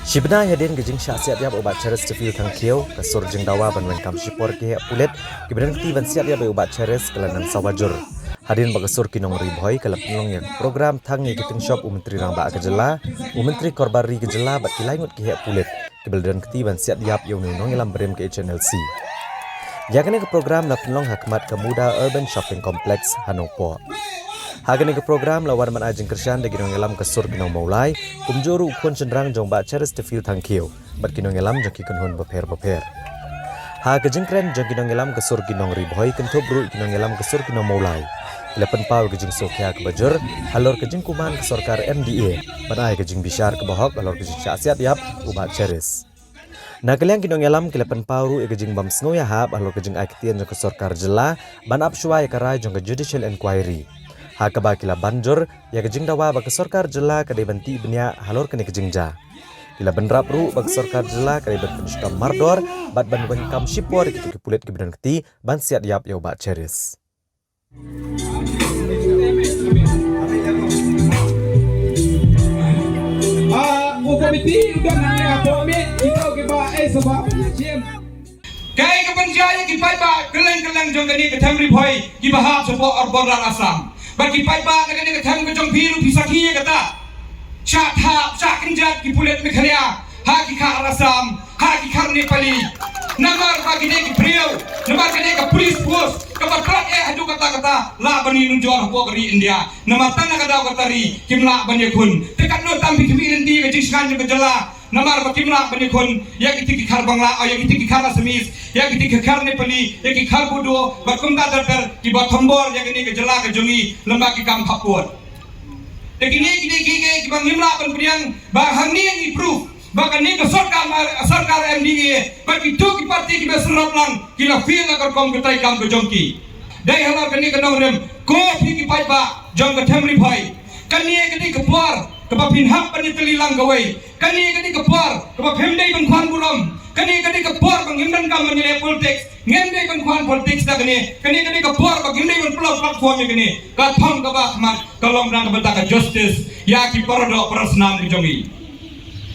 Shibna Yadin Gajing Shasiat Yab Obat Cheres Tefil Tangkio, Kasur Jing Dawa Ban Wenkam Shipor Ke Pulet, Kibran Tivan Siat Yab Obat Cheres Kelanan Sawajur. Hadin Bagasur Kinong Ribhoy Kalap Nong Yak Program Tangi Kiting Shop Umentri Rangba Akajela, Umentri Korbari Kejela Bat Kilaingut Ke Pulet, Kibran Ketivan Siat Yab Yung Nong Ilam Berim Ke HNLC. Yakni ke program Lapnong Hakmat Kemuda Urban Shopping Complex Hanopo. Hagani ke program lawan man ajeng kersian de ginong elam kesur ginong maulai kumjuru ukun cenderang jong ba Cheres Tefil Tangkio bat ginong elam jong kikun hun beper. Ha kejeng kren jong ginong elam kesur ginong ribhoy kentobru ginong elam kesur ginong maulai. Lepen pau kejeng sokya ke bajur halor kejeng kuman ke sorkar MDA bat ai kejeng bishar ke bahok halor kejeng syasiat yap ubat Cheres. Nakaliang ginong elam kilepen pauru kejeng bam sngoya hab halor kejeng aiktian jong ke sorkar jela ban apshwa karai jong ke judicial inquiry. Hakabakila banjur ya kejing dawa bak sorkar jela kadai banti benya halor kene kejing ja. Kila benrap ru bak sorkar jela kadai bentuska mardor bat ban wengkam shipor kitu pulet kibedan keti ban siat yap ya ubat Cheres. Komiti udah nanya komit kita kiba sebab kai kepenjaya kipai ba keleng-keleng jong gani ke tamri boy kiba ha support orboran asam bagi pai ba gani ke tam ke jong biru pisaki kata chat ha kenjat ki pulet mekhria ha ki khar asam ha ki khar nepali namar bagi ne ki priau namar gani ke police force kebatrat hadu kata-kata la bani nunjor ho gari India namar tanah kada katari kimla bani kun tekat no tambi kimi nanti ke jiskan ke jela namar bakimla bani kun ya ki khar bangla ya ki khar asmis ya ki khar nepali ya ki khar budo bakum ta dar ki bathambor ya gani ke jela ke jongi lembak ki kam phapur dekini ki bangimla ban priang ba hangni ni proof bahkan ni ke sarkar MDA bagi tu ki parti ki beserap lang kila feel agar kom ketai kam ke jongki dai halar kani ke nongrem ko phi ki pai ba jong ke thamri phai kani kani ke par ke ba pin hak pani telilang gawai kani kani ke par ke ba phemdei ban khwan bulam kani ke par bang himdan kam mani politics ngemdei ban khwan politics da kani ke par bang himdei ban platform kani ka thong ka ba khmat kalom rang ka ka justice ya ki parado prasnam ke jongi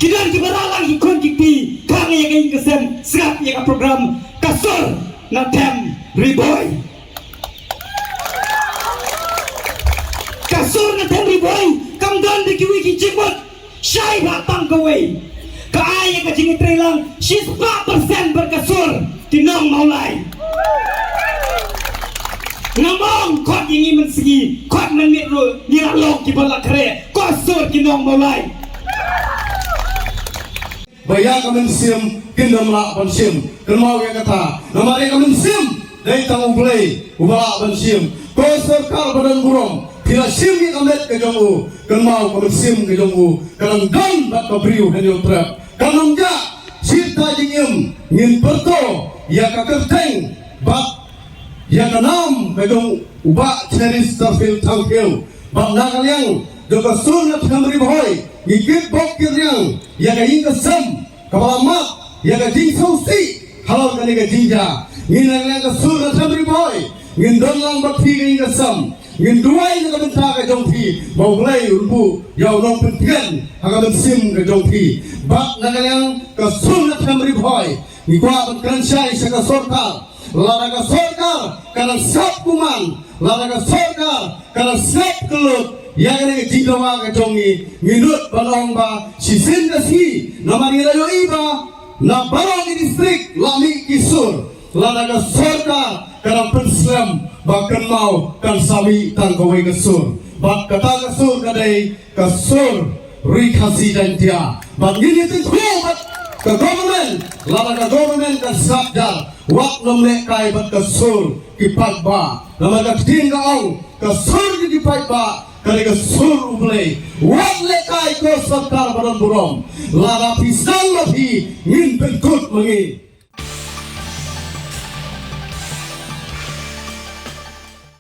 Kidan kibaralang ikon kikti kami yang ingin kesen siap yang program kasur natem riboy kasur natem riboy kamdan di kiwi kijibut syai batang kawai kaaya kajing itrelang 4% berkasur tinong maulai ngamong kot ingin mensegi kot menitru niralok kibalak kere kasur tinong maulai Bayar kami sim kingdom la pensim kenal yang kata nama dia kami sim dari tanggung play ubah pensim ko sarkar badan burung tidak sim yang kami ke jongu kenal kami sim ke jongu kadang gan tak kebriu dan trap kadang ja cita jingim ngin perto ya kakerteng bak ya kanam ke jong ubah Cheres Tefil Tangkio bak nakaliang juga sunat kami boy gigit bokir yang ingin kesem kepala mak yang jing sausi halal kani ke jinja ngin yang kesur kami boy ngin dolang bakti ingin kesem ngin duai yang bentar ke jongpi mau mulai urbu yau nong penting akan sim ke jongpi bak yang kesur kami boy ngikwa benkan syai saka sorkar laraga sorkar karena sap kuman laraga sorkar karena sap kelut yang ini jidawa ke jongi minut balong ba sisin dasi nama nirayo iba na barong di distrik lami kisur lanaga sorka karang penslam bahkan mau kan sami tangkawai kesur bak kata kesur kadai kesur rikasi dan dia bak ini itu ke government lanaga government kan sabdal wak nomlek kai bat kesur kipat ba lanaga tinggal kesur di kipat ba kali ke sur ublay wat lekai ko sarkar badan burong lada pisang lebih ngin penkut mengi